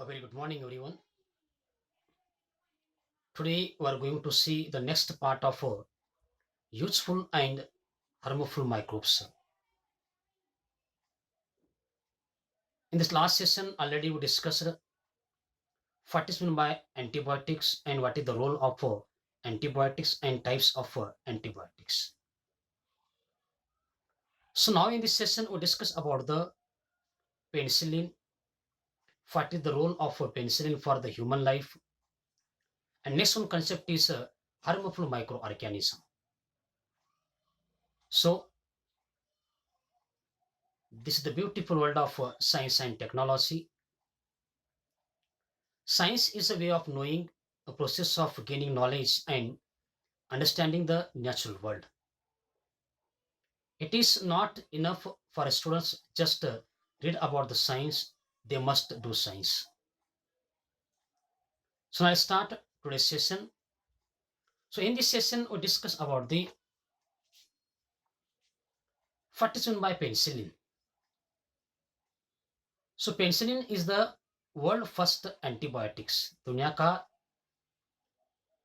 A very good morning, everyone. Today, we are going to see the next part of useful and harmful microbes. In this last session, already we discussed what is meant by antibiotics and what is the role of antibiotics and types of antibiotics. So now in this session, we discuss about the penicillin, what is the role of penicillin for the human life, and next one concept is harmful microorganism. So this is the beautiful world of science and technology. Science is a way of knowing, a process of gaining knowledge and understanding the natural world. It is not enough for students just read about the science, they must do science. So I start today's session. So in this session, we discuss about the what is meant by penicillin. So penicillin is the world first antibiotics. दुनिया का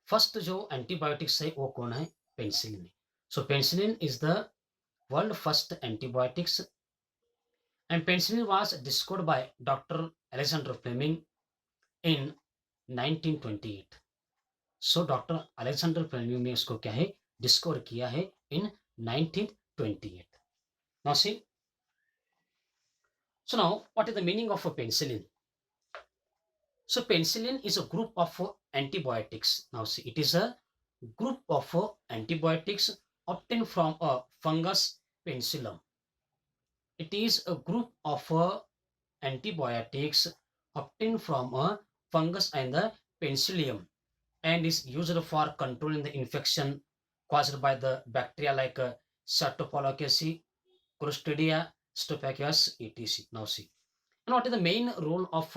first जो antibiotics है वो कौन है? Penicillin है. So penicillin is the world first antibiotics, and penicillin was discovered by Dr. Alexander Fleming in 1928. So Dr. Alexander Fleming ने इसको क्या है डिस्कवर किया है in 1928. Now see, so now what is the meaning of a penicillin? So penicillin is a group of antibiotics. Now see, it is a group of antibiotics obtained from a fungus penicillium. It is a group of antibiotics obtained from a fungus and the penicillium and is used for controlling the infection caused by the bacteria like Staphylococcus, Clostridia, Staphylococcus, etc. Now see, and what is the main role of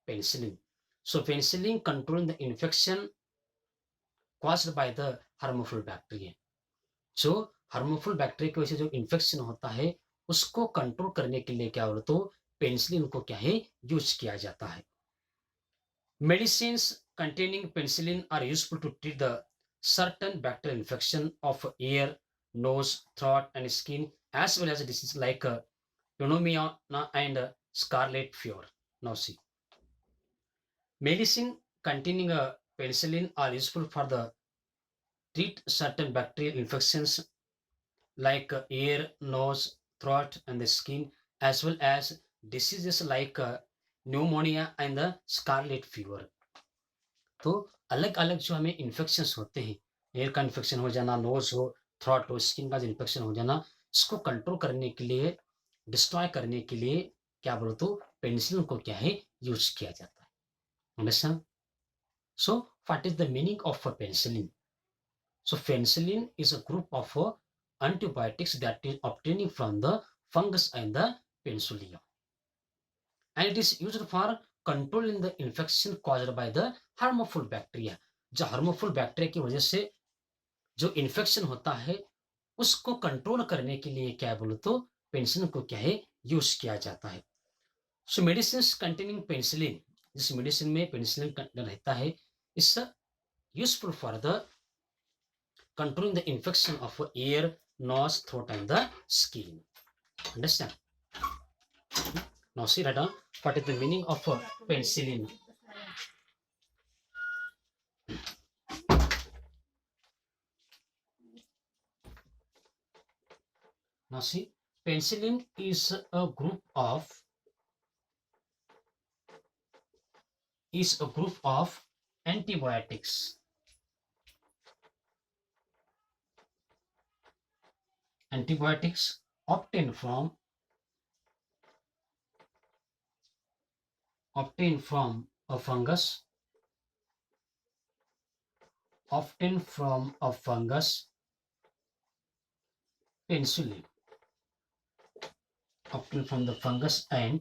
penicillin? So penicillin controlling the infection caused by the harmful bacteria. जो harmful bacteria की वजह से जो infection होता है उसको control करने के लिए क्या बोलो तो पेनिसिलिन को क्या है यूज किया जाता है. Medicines containing penicillin are useful to treat the certain bacterial infection of ear, nose, throat, and skin, as well as diseases like pneumonia and scarlet fever. Now see, medicine containing penicillin are useful for the treat certain bacterial infections like ear, nose, throat, and the skin, as well as diseases like pneumonia and the scarlet fever. तो अलग अलग जो हमें infections होते हैं, air का infection हो जाना, नोज हो, थ्रोट हो, स्किन का इन्फेक्शन हो जाना, इसको कंट्रोल करने के लिए, डिस्ट्रॉय करने के लिए क्या बोलो तो पेनिसिलिन को क्या है यूज किया जाता है. Understand? So what is the meaning of penicillin? So penicillin is a group of antibiotics that is obtaining from the fungus and the penicillium, and it is used for controlling the infection caused by the harmful bacteria. जो harmful bacteria की वजह से जो infection होता है उसको control करने के लिए क्या बोलो तो पेनिसिलिन को क्या है यूज किया जाता है. सो मेडिसिन कंटेनिंग पेनिसिलिन, जिस मेडिसिन में पेनिसिलिन रहता है, इस useful for the controlling the infection of ear, nose, throat, and the skin. Understand? Now see right down what is the meaning of penicillin. Now see, penicillin is a group of antibiotics obtained from a fungus penicillium, obtained from the fungus and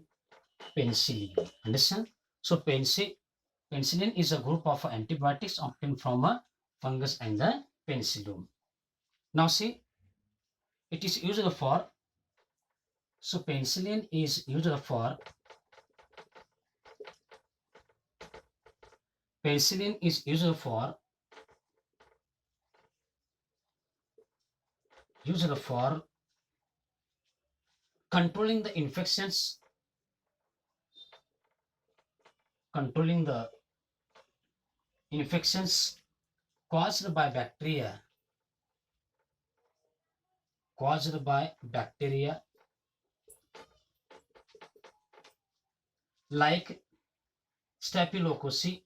penicillium. Understand? So penicillin is a group of antibiotics obtained from a fungus and the penicillium. Now see, it is used for, so penicillin is used for Penicillin is used for controlling the infections, controlling the infections caused by bacteria like Staphylococcus,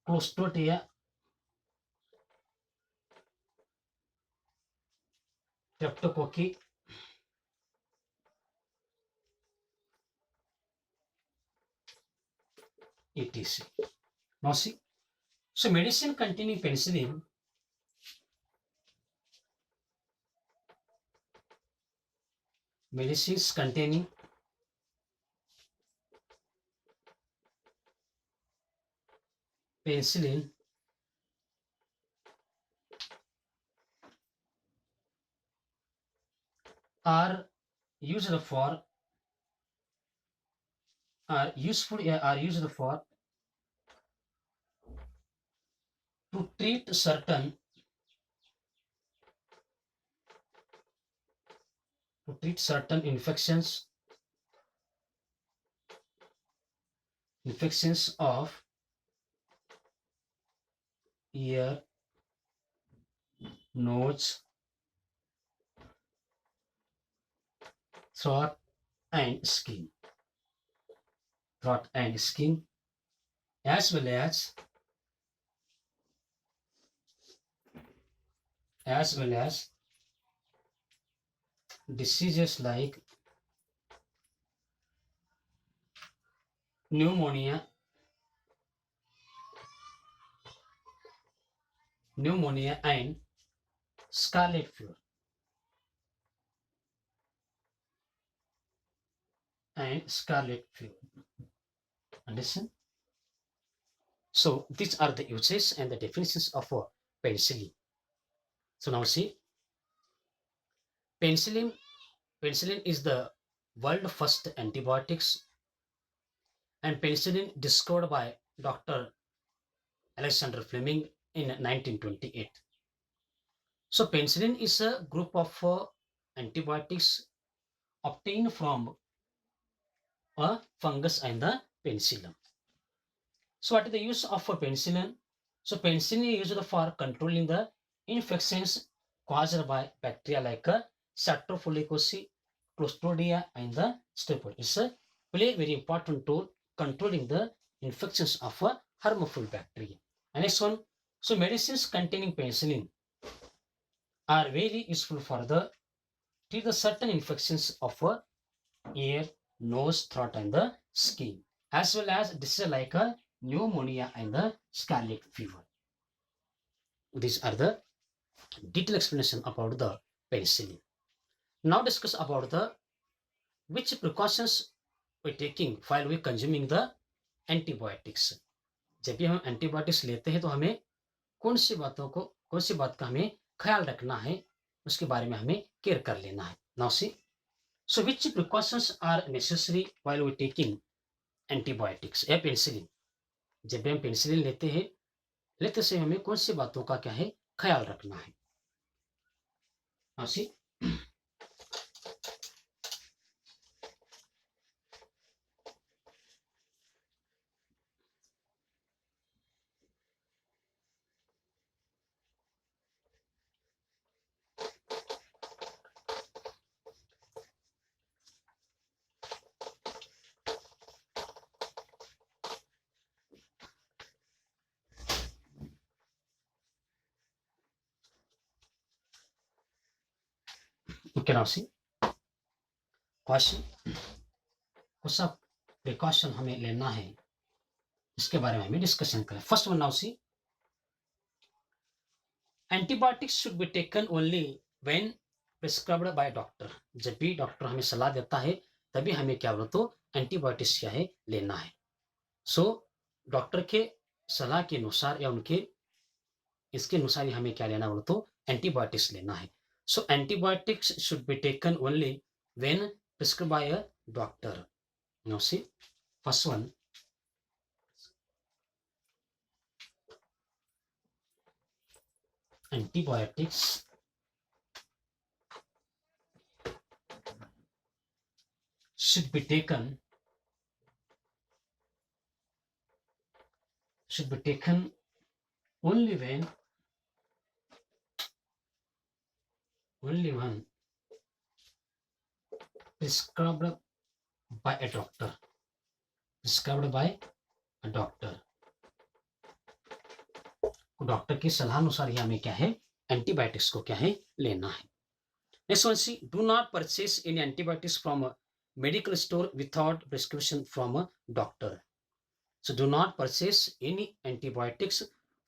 Clostridia, Streptococcus, etc. Now see, so medicines containing penicillin are used for are used for to treat certain infections of ear, nose, throat and skin, as well as diseases like pneumonia, and scarlet fever Understand? So these are the uses and the definitions of penicillin. So now see, penicillin penicillin is the world first antibiotics, and penicillin discovered by Dr. Alexander Fleming in 1928. So penicillin is a group of antibiotics obtained from a fungus and the penicillium. So what is the use of penicillin? So penicillin is used for controlling the infections caused by bacteria like Staphylococcus, Clostridia, and the Staphylococcus. It's a play very important role controlling the infections of harmful bacteria. And next one, so medicines containing penicillin are very useful for the treat the certain infections of ear, nose, throat, and the skin, as well as diseases like pneumonia and the scarlet fever. These are the detailed explanation about the penicillin. Now discuss about the which precautions we taking while we consuming the antibiotics. जब भी हम antibiotics लेते हैं तो हमें कौन सी बात का हमें ख्याल रखना है, उसके बारे में हमें केयर कर लेना है. Now see, so which precautions are necessary while we taking antibiotics या पेनिसिलिन. जब भी हम पेनिसिलिन लेते से हमें कौन सी बातों का क्या है ख्याल रखना है. Now see, okay, now see, question कौन सा प्रिकॉशन हमें लेना है इसके बारे में हमें डिस्कशन करें. First one, now see, antibiotics should be taken only when prescribed by doctor. जब भी डॉक्टर हमें सलाह देता है तभी हमें क्या बोलो तो एंटीबायोटिक्स क्या है लेना है. सो डॉक्टर के सलाह के अनुसार या उनके इसके अनुसार ही हमें क्या लेना बोलो तो एंटीबायोटिक्स लेना है. So antibiotics should be taken only when prescribed by a doctor. Now see, first one, antibiotics should be taken only when prescribed by a doctor. Prescribed by a doctor. Doctor की सलाह अनुसार ही हमें क्या है antibiotics को क्या है लेना है. Next one C, do not purchase any antibiotics from a medical store without prescription from a doctor. So do not purchase any antibiotics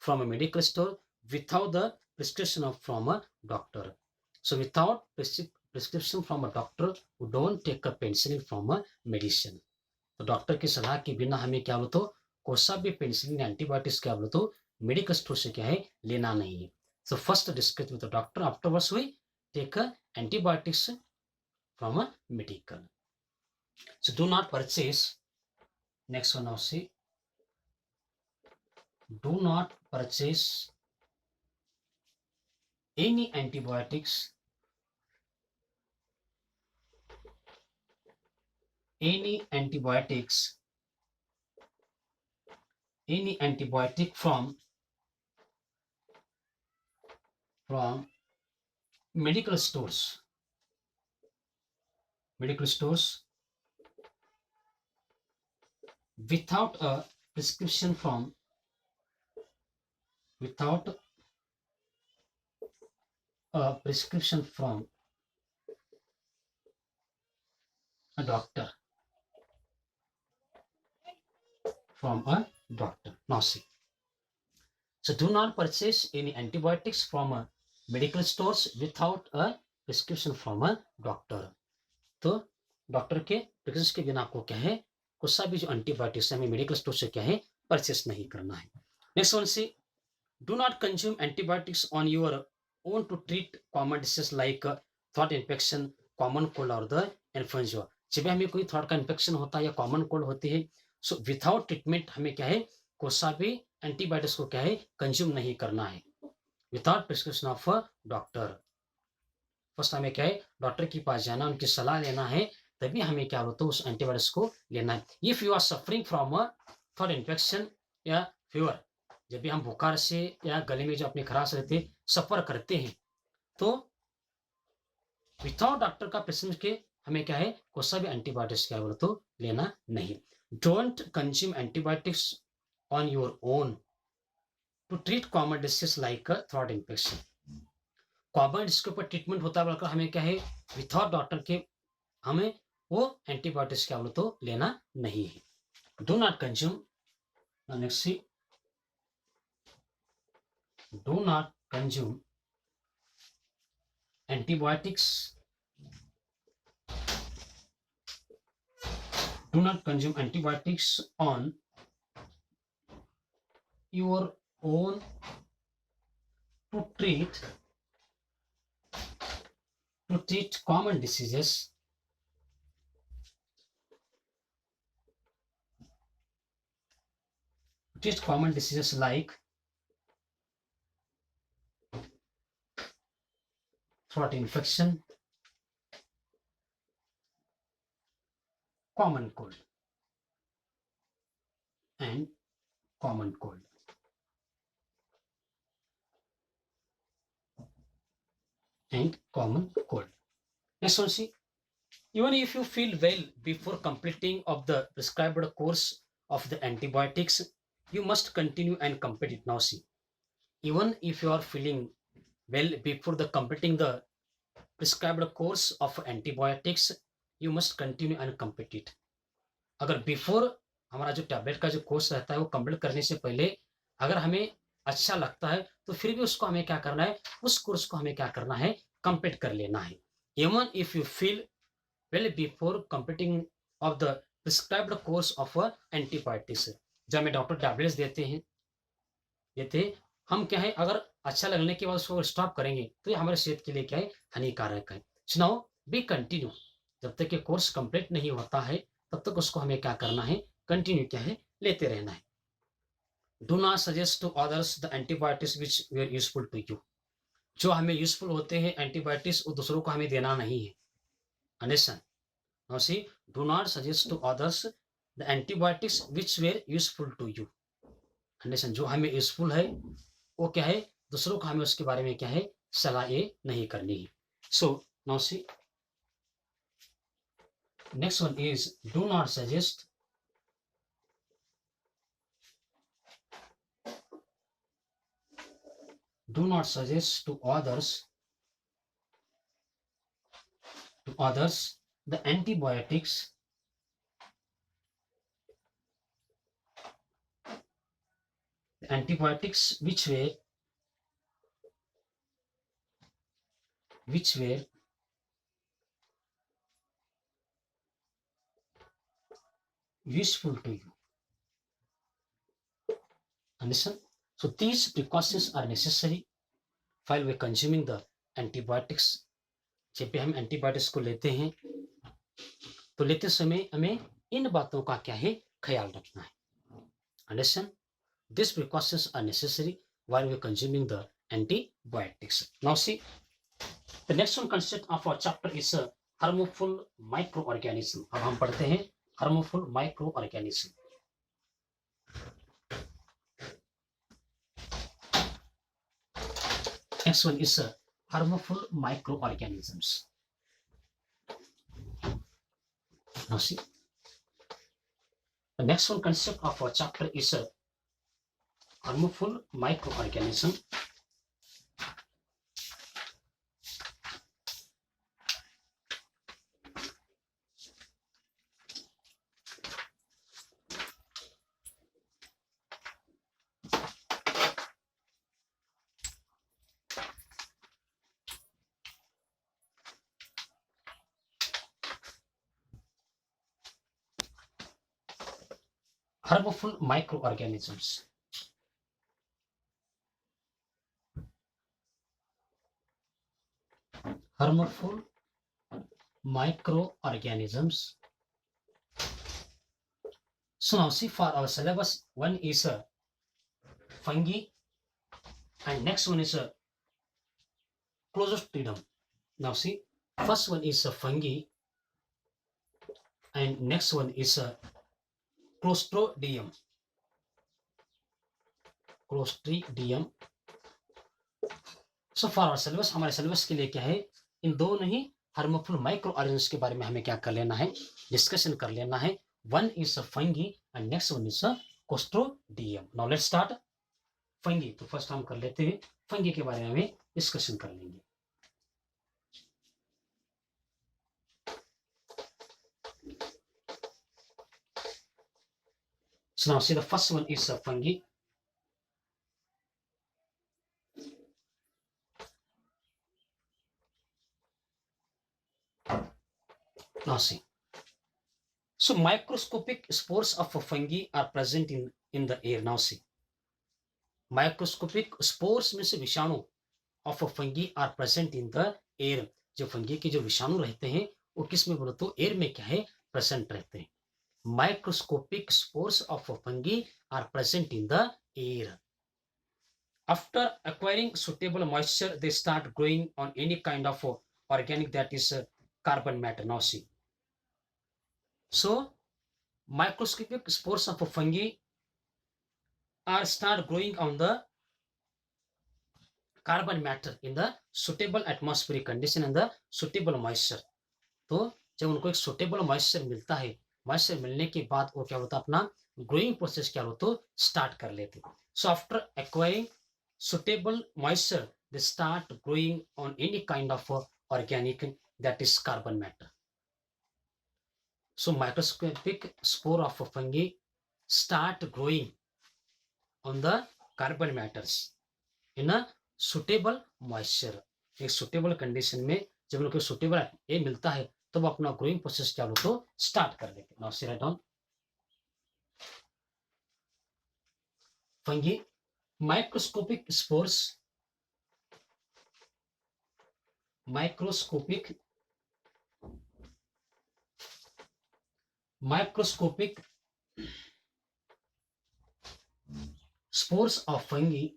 from a medical store without the prescription from a doctor. So without prescription from a doctor, we don't take a penicillin from a medicine. तो doctor की सलाह के बिना हमें क्या बोलो तो कोई भी पेनिसिलिन एंटीबायोटिक्स क्या बोलो तो मेडिकल स्टोर से क्या है लेना नहीं है. So first discuss with the doctor, afterwards we take a antibiotics from a medical. So do not purchase. Next one now see, do not purchase any antibiotics, any antibiotic from medical stores without a prescription from a doctor. Now see, so do not purchase any antibiotics from medical stores without a prescription from a doctor. तो doctor के prescription के बिना आपको क्या है कोई सा भी जो एंटीबायोटिक्स हमें मेडिकल स्टोर से क्या है परचेस नहीं करना है. Next one C, do not consume antibiotics on your own to treat common disease like throat infection, common cold और द इन्फ्लुएंजा. जब हमें कोई थ्रोट का इन्फेक्शन होता है या कॉमन कोल्ड होती है, सो विदाउट ट्रीटमेंट हमें क्या है कोई सा भी एंटीबायोटिक्स को क्या है कंज्यूम नहीं करना है without prescription of a doctor. First हमें क्या है डॉक्टर के पास जाना, उनकी सलाह लेना है, तभी हमें क्या होता है उस एंटीबायोटिक्स को लेना है. If you are suffering from a throat infection या फीवर, जब भी हम बुखार से या गले में जो अपनी खराश रहते सफर करते हैं, तो विदाउट डॉक्टर का प्रिस्क्रिप्शन के हमें क्या है कोई सा भी एंटीबायोटिक्स क्या बोलो तो लेना नहीं. Don't consume antibiotics on your own to treat common disease like throat infection. Common जिसके ऊपर ट्रीटमेंट होता है बोलकर हमें क्या है विदाउट डॉक्टर के हमें वो एंटीबायोटिक्स क्या बोलो तो लेना नहीं है. Do not consume. Next C, do not consume antibiotics on your own to treat common diseases like throat infection, common cold and common cold. Next one see, even if you feel well before completing of the prescribed course of the antibiotics, you must continue and complete it. Now see, even if you are feeling well before the completing the prescribed course of antibiotics, you must continue and complete it. अगर before हमारा जो tablet का जो course रहता है वो complete करने से पहले अगर हमें अच्छा लगता है तो फिर भी उसको हमें क्या करना है उस कोर्स को हमें क्या करना है कंप्लीट कर लेना है. Even if you feel well before completing of the prescribed course of antibiotics, जब हमें डॉक्टर टैबलेट्स देते हैं हम क्या है अगर अच्छा लगने के बाद उसको स्टॉप करेंगे तो ये हमारे सेहत के लिए क्या है हानिकारक है। सो नाउ बी कंटिन्यू, जब तक ये कोर्स कंप्लीट नहीं होता है तब तक उसको हमें क्या करना है, कंटिन्यू क्या है लेते रहना है। Do not suggest to others the antibiotics which were useful to you, जो हमें यूजफुल होते हैं एंटीबायोटिक्स वो दूसरों को हमें देना नहीं है। Understand? Now C, do not suggest to others the antibiotics which were useful to you. Understand? जो हमें यूजफुल है वो क्या है, दूसरों को हमें उसके बारे में क्या है सलाह ये नहीं करनी है। So now see, next one is do not suggest to others the antibiotics which were useful to you. Understand? So these precautions are necessary while we're consuming the antibiotics. जब भी हम एंटीबायोटिक्स को लेते हैं तो लेते समय हमें इन बातों का क्या है ख्याल रखना है। Understand? These precautions are necessary while we're consuming the antibiotics. Now see, the next one concept of our chapter is a harmful microorganism. अब हम पढ़ते हैं harmful microorganism. Next one is harmful microorganisms. Now see, the next one concept of our chapter is a harmful microorganism. Harmful microorganisms. Harmful microorganisms. So now see, for our syllabus, one is a fungi and next one is a clostridium. Now see, first one is a fungi and next one is a clostridium. Clostridium. So for our syllabus, हमारे syllabus के लिए क्या है, इन दोनों ही harmful microorganisms के बारे में हमें क्या कर लेना है, डिस्कशन कर लेना है. One is a fungi and next one is a clostridium. Now let's start fungi. तो फर्स्ट हम कर लेते हैं fungi के बारे में हमें डिस्कशन कर लेंगे. So now see, the first one is a fungi. Now see, so microscopic spores of a fungi are present in the air. Now see, microscopic spores means विषाणु of a fungi are present in the air. जो fungi के जो विषाणु रहते हैं वो किस में बोलो तो एयर में क्या है प्रेजेंट रहते हैं. Microscopic spores of a fungi are present in the air. After acquiring suitable moisture, they start growing on any kind of organic, that is carbon matter. Now see, so microscopic spores of a fungi are start growing on the carbon matter in the suitable atmospheric condition and the suitable moisture. तो जब उनको एक suitable moisture मिलता है, moisture मिलने के बाद वो क्या होता है अपना growing process क्या होता है start कर लेते. So after acquiring suitable moisture, they start growing on any kind of organic, that is carbon matter. So microscopic spore of a fungi start growing on the carbon matters in a suitable moisture. एक suitable condition में जब उनको suitable ए मिलता है तब तो अपना growing process क्या होता है start कर लेते. Now see, write down fungi Microscopic spores, microscopic, microscopic spores of fungi,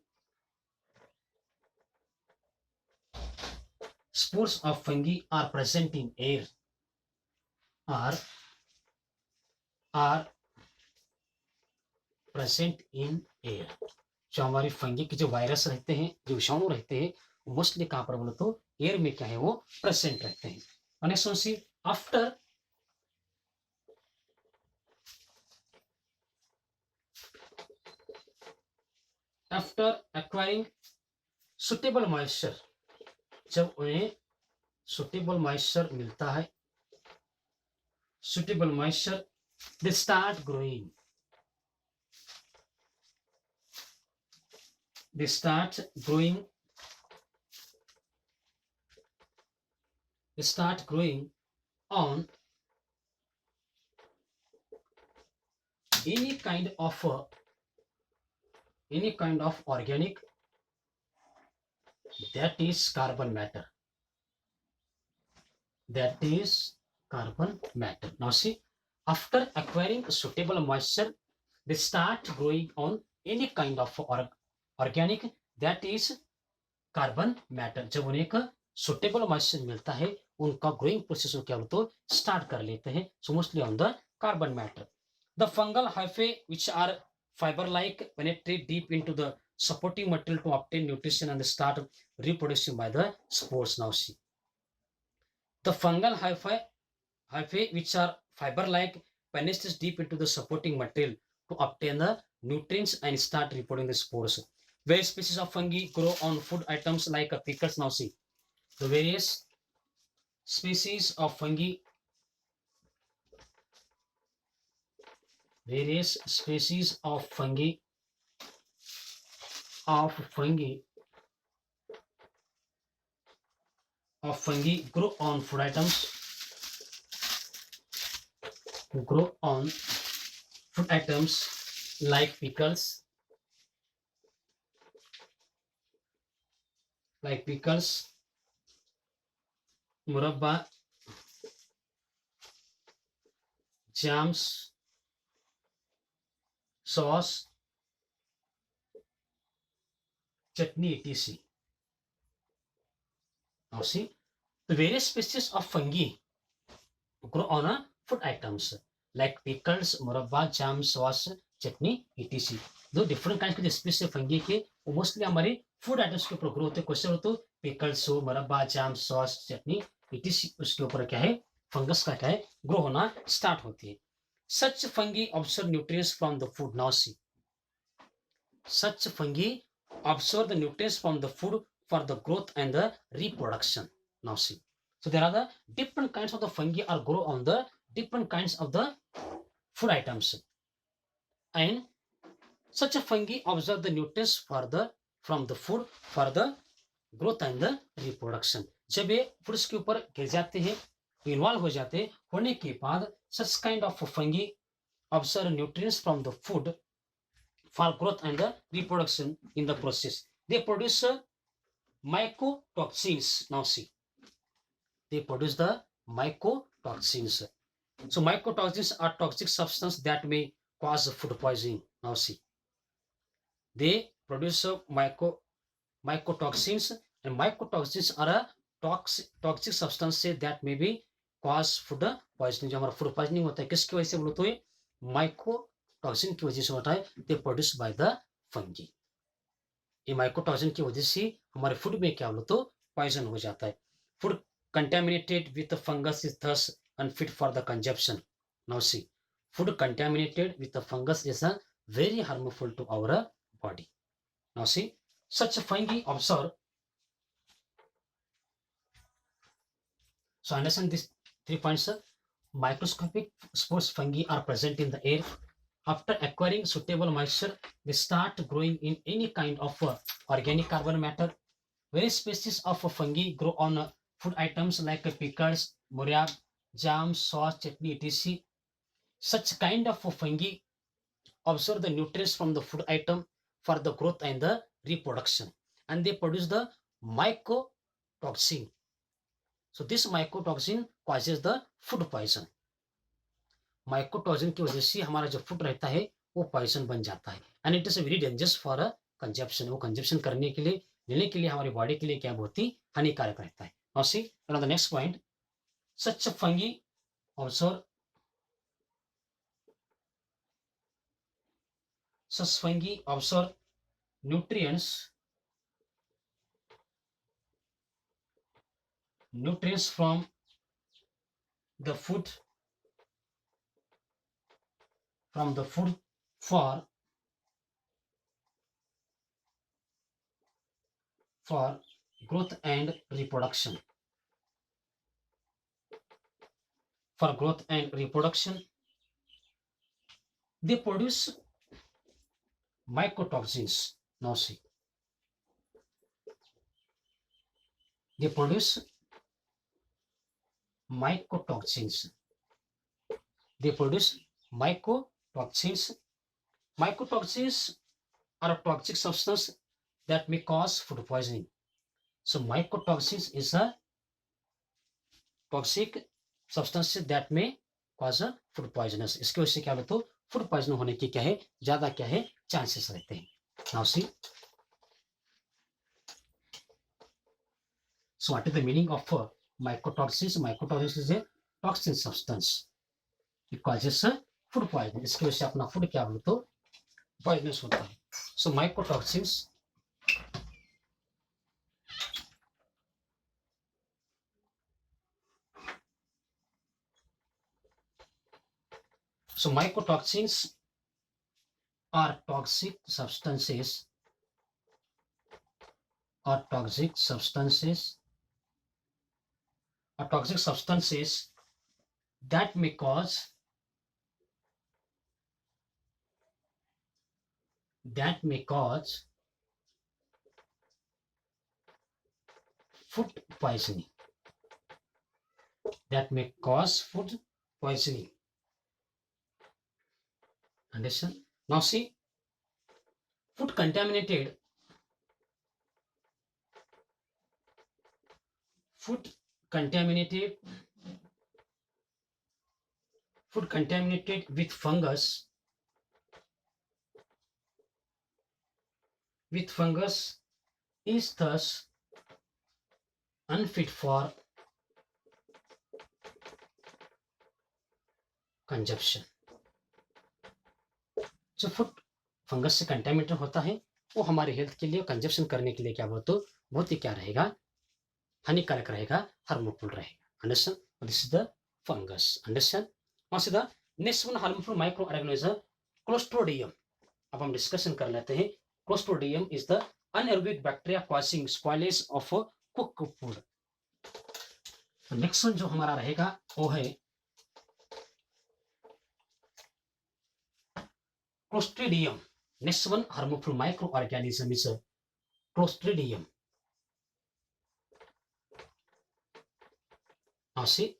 spores of fungi are present in air, are are present in air. जो हमारी फंगी के जो वायरस रहते हैं, जो विषाणु रहते हैं, मोस्टली कहां पर बोलो तो एयर में क्या है वो प्रेजेंट रहते हैं। Next one see, after after acquiring suitable moisture, जब उन्हें सुटेबल मॉइस्चर मिलता है, suitable moisture, they start growing, they start growing, they start growing on any kind of organic, that is carbon matter, that is carbon matter. Now see, after acquiring suitable moisture, they start growing on any kind of organic, that is carbon matter. जब उन्हें एक suitable moisture मिलता है, उनका growing process क्या होता है start कर लेते हैं, so mostly on the carbon matter. The fungal hyphae which are fibre like penetrate deep into the supporting material to obtain nutrition and start reproducing by the spores. Now see, the fungal hyphae which are fiber like penetrates deep into the supporting material to obtain the nutrients and start reproducing the spores. Various species of fungi grow on food items like pickles. Now see, the various species of fungi, various species of fungi, of fungi, of fungi grow on food items, grow on food items like pickles, like pickles, murabba, jams, sauce, chutney, etc. Now see, the various species of fungi grow on a food items like pickles, murabba, jam, sauce, chutney, etc. दो different kind के species fungi के वो mostly हमारे food items के ऊपर grow होते हैं। Question हो तो पिकल्स हो, मरब्बा, जैम, सॉस, चटनी, etc. उसके ऊपर क्या है फंगस का क्या है ग्रो होना स्टार्ट होती है। Such fungi observe nutrients from the food. Now see, such fungi absorb the nutrients from the food for the growth and the reproduction. Now see, so there are the different kinds of the fungi are grow on the different kinds of the food items, and such a fungi absorb the nutrients for the from the food for the growth and the reproduction. जब ये foods के ऊपर गिर जाते हैं, involve हो जाते हैं, होने के बाद such kind of fungi absorb nutrients from the food for growth and the reproduction. In the process they produce mycotoxins. Now see, they produce the mycotoxins. So mycotoxins are toxic substance that may cause food poisoning. Now see, they produce mycotoxins, and mycotoxins are a toxic substance that may be cause food poisoning. जो हमारा food poisoning होता है किसकी वजह से बोलो तो ये माइकोटॉक्सिन की वजह से होता है, they produce by the fungi. ये माइकोटॉक्सिन की वजह से हमारे फूड में क्या बोलो तो पॉइजन हो जाता है। Food contaminated with fungus is thus unfit for the consumption. Now see, food contaminated with the fungus is a very harmful to our body. Now see, such fungi absorb. So understand these 3 points. Microscopic spores fungi are present in the air. After acquiring suitable moisture, they start growing in any kind of organic carbon matter. Various species of fungi grow on food items like pickles, murab, jam, sauce, chutney, etc. Such kind of fungi absorb the nutrients from the food item for the growth and the reproduction, and they produce the mycotoxin. So this mycotoxin causes the food poison. Mycotoxin की वजह से हमारा जो food रहता है वो poison बन जाता है, and it is very dangerous for a consumption. वो कंजप्शन करने के लिए, लेने के लिए हमारी बॉडी के लिए क्या बहुत ही हानिकारक रहता है। Now see the next point, such fungi observe such fungi absorb nutrients from the food for for growth and reproduction. For growth and reproduction, they produce mycotoxins. Now see, they produce mycotoxins. They produce mycotoxins. Mycotoxins are a toxic substance that may cause food poisoning. So mycotoxins is a toxic substance that may cause a food poisonous. इसके वजह से क्या बोलते हो, food poison होने की क्या है, ज्यादा क्या है, चांसेस रहते हैं। Now see, so what is the meaning of mycotoxins? Mycotoxins is a toxin substance. It causes a food poison. इसकी वजह से अपना फूड क्या बोलते हो, पॉइजनस होता है। So mycotoxins are toxic substances are toxic substances that may cause food poisoning. That may cause food poisoning. Understand? Now see, food contaminated with fungus is thus unfit for consumption. जो food fungus से contaminated होता है वो हमारे health के लिए, consumption करने के लिए क्या बोलते हो, बहुत ही क्या रहेगा, हानिकारक रहेगा, हार्मफुल रहेगा। Understand? This is the fungus. Understand? Now see the next one harmful microorganism, Clostridium. अब हम डिस्कशन कर लेते हैं। Clostridium is the anaerobic bacteria causing spoilage of cook food. Next one जो हमारा रहेगा वो है Clostridium. Next one harmful microorganism is Clostridium. Now see,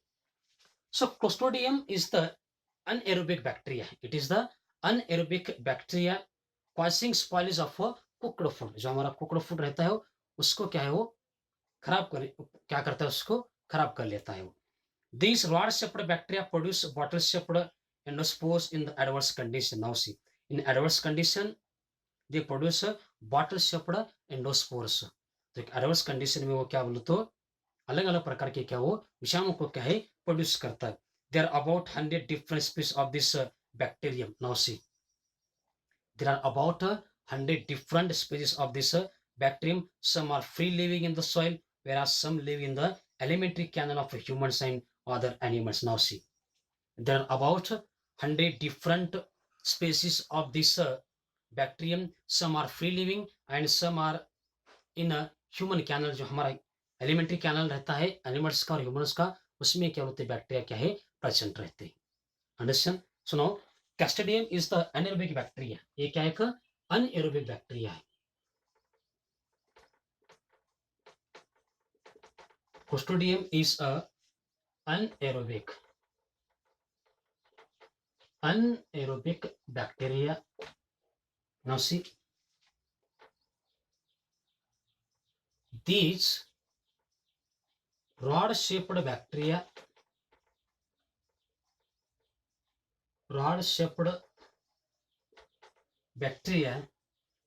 so Clostridium is the anaerobic bacteria. It is the anaerobic bacteria causing spoilage of cooked food. जो हमारा cooked food रहता है उसको क्या है, वो खराब करता है, उसको खराब कर लेता है वो। These rod-shaped bacteria produce bottle-shaped endospores in the adverse condition. Now see, in adverse condition they produce bottle shaped endospores. तो एक adverse condition में वो क्या बोलो तो अलग अलग प्रकार के क्या वो विषाणु को क्या है प्रोड्यूस करता है। There are about 100 different species of this bacterium. Now see, there are about 100 different species of this bacterium. Some are free living in the soil, whereas some live in the alimentary canal of humans and other animals. Now see, there are about 100 different species of this bacterium. Some are free living and some are in a human canal. जो हमारा alimentary canal रहता है animals का और humans का, उसमें क्या होते हैं, बैक्टीरिया क्या है प्रेजेंट रहते हैं। Understand? So now Clostridium is the anaerobic bacteria. ये क्या एक अनएरोबिक बैक्टीरिया है। Clostridium is a anaerobic bacteria. Now see, These rod-shaped bacteria, rod-shaped bacteria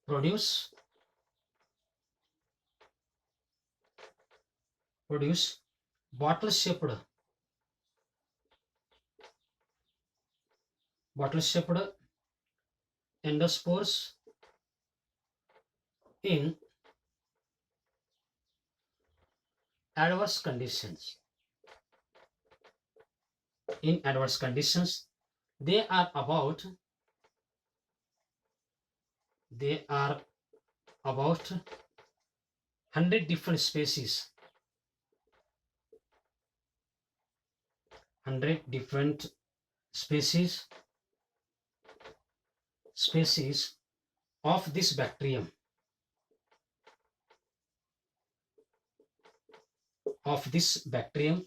produce produce bottle-shaped bottle-shaped endospores in adverse conditions. In adverse conditions, they are about they are about 100 different species, 100 different species species of this bacterium, of this bacterium.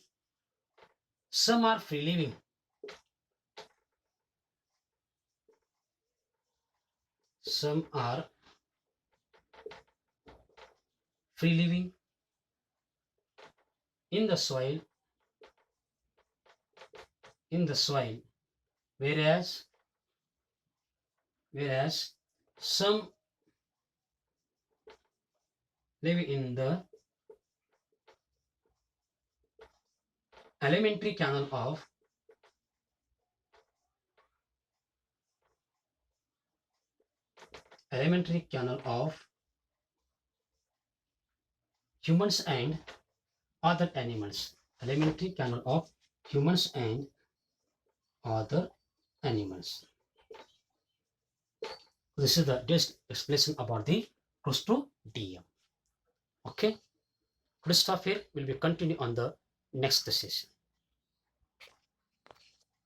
Some are free living, some are free living in the soil, in the soil, whereas whereas some live in the alimentary canal of alimentary canal of humans and other animals. Alimentary canal of humans and other animals. This is the just explanation about the Clostridium. Okay, let's stop here. We'll be continue on the next session.